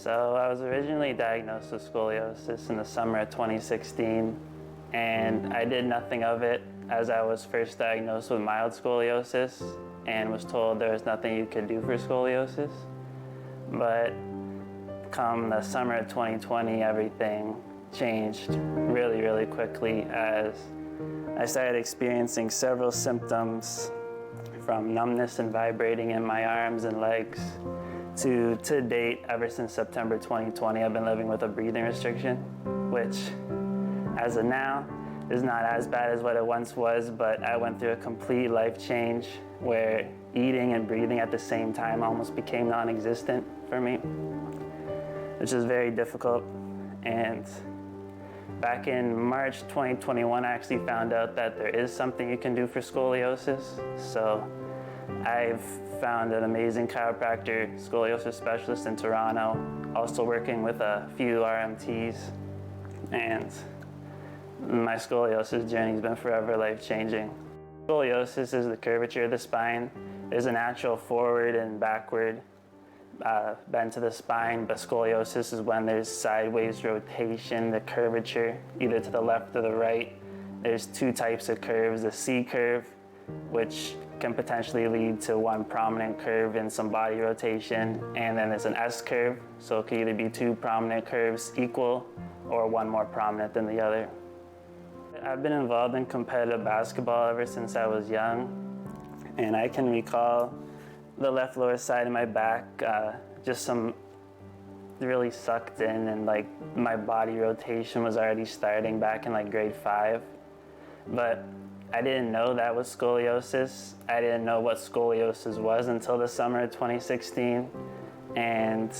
So I was originally diagnosed with scoliosis in the summer of 2016, and I did nothing of it as I was first diagnosed with mild scoliosis and was told there was nothing you could do for scoliosis. But come the summer of 2020, everything changed really, really quickly as I started experiencing several symptoms from numbness and vibrating in my arms and legs to date, ever since September 2020, I've been living with a breathing restriction, which as of now is not as bad as what it once was, but I went through a complete life change where eating and breathing at the same time almost became non-existent for me, which is very difficult. And back in March 2021, I actually found out that there is something you can do for scoliosis. So I've found an amazing chiropractor, scoliosis specialist in Toronto, also working with a few RMTs, and my scoliosis journey has been forever life-changing. Scoliosis is the curvature of the spine. There's a natural forward and backward bend to the spine, but scoliosis is when there's sideways rotation, the curvature, either to the left or the right. There's two types of curves, the C curve, which can potentially lead to one prominent curve and some body rotation, and then there's an S curve, so it could either be two prominent curves equal or one more prominent than the other. I've been involved in competitive basketball ever since I was young, and I can recall the left lower side of my back just really sucked in, and like my body rotation was already starting back in like grade 5. But I didn't know that was scoliosis. I didn't know what scoliosis was until the summer of 2016. And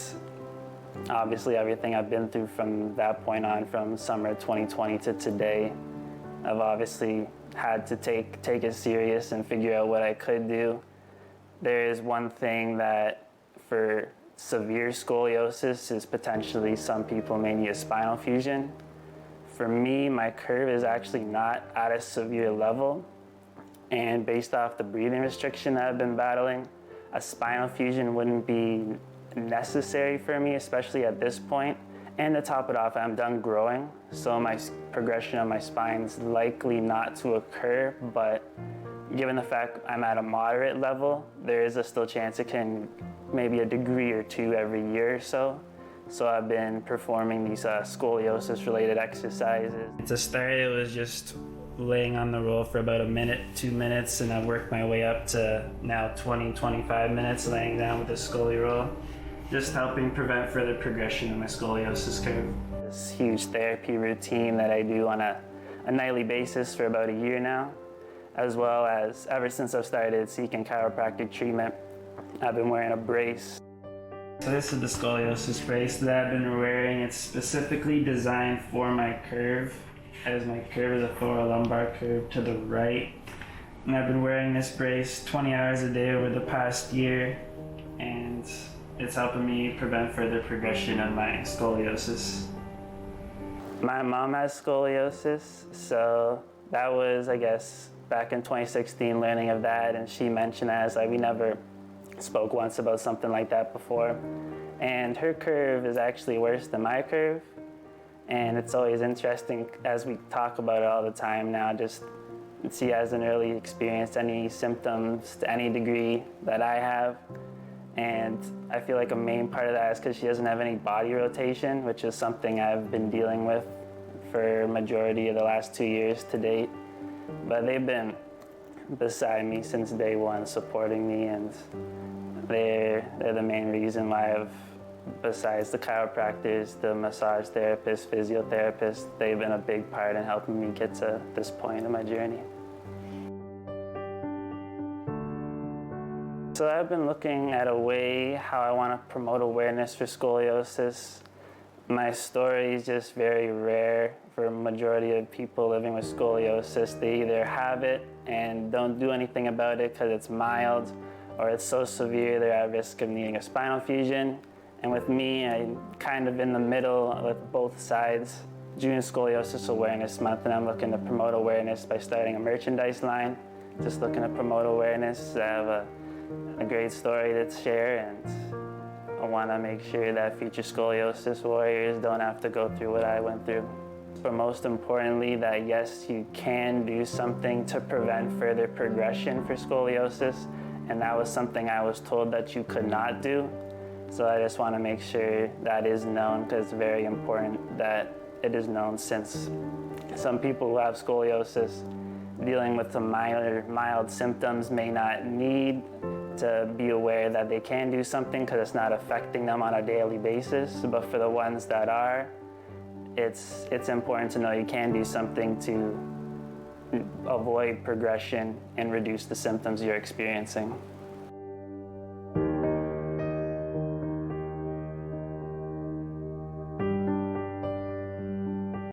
obviously everything I've been through from that point on, from summer 2020 to today, I've obviously had to take it serious and figure out what I could do. There is one thing that for severe scoliosis is potentially some people may need a spinal fusion. For me, my curve is actually not at a severe level, and based off the breathing restriction that I've been battling, a spinal fusion wouldn't be necessary for me, especially at this point. And to top it off, I'm done growing, so my progression of my spine's likely not to occur, but given the fact I'm at a moderate level, there is a still chance it can maybe a degree or two every year or so. So I've been performing these scoliosis-related exercises. To start, it was just laying on the roll for about a minute, 2 minutes, and I've worked my way up to now 20, 25 minutes laying down with the scoli roll, just helping prevent further progression of my scoliosis curve. This huge therapy routine that I do on a nightly basis for about a year now, as well as ever since I've started seeking chiropractic treatment, I've been wearing a brace. So this is the scoliosis brace that I've been wearing. It's specifically designed for my curve, as my curve is a thoracolumbar curve to the right. And I've been wearing this brace 20 hours a day over the past year, and it's helping me prevent further progression of my scoliosis. My mom has scoliosis, so that was, I guess, back in 2016 learning of that, and she mentioned as we never spoke once about something like that before. And her curve is actually worse than my curve. And it's always interesting as we talk about it all the time now, just she hasn't really experienced any symptoms to any degree that I have. And I feel like a main part of that is because she doesn't have any body rotation, which is something I've been dealing with for majority of the last 2 years to date. But they've been beside me since day one, supporting me, and they're the main reason why besides the chiropractors, the massage therapists, physiotherapists, they've been a big part in helping me get to this point in my journey. So I've been looking at a way how I want to promote awareness for scoliosis. My story is just very rare for a majority of people living with scoliosis. They either have it and don't do anything about it because it's mild, or it's so severe they're at risk of needing a spinal fusion. And with me, I'm kind of in the middle with both sides. June is Scoliosis Awareness Month, and I'm looking to promote awareness by starting a merchandise line. Just looking to promote awareness. I have a great story to share, and I want to make sure that future scoliosis warriors don't have to go through what I went through. But most importantly, that yes, you can do something to prevent further progression for scoliosis, and that was something I was told that you could not do. So I just want to make sure that is known, because it's very important that it is known, since some people who have scoliosis dealing with some mild symptoms may not need to be aware that they can do something because it's not affecting them on a daily basis. But for the ones that are, it's important to know you can do something to avoid progression and reduce the symptoms you're experiencing.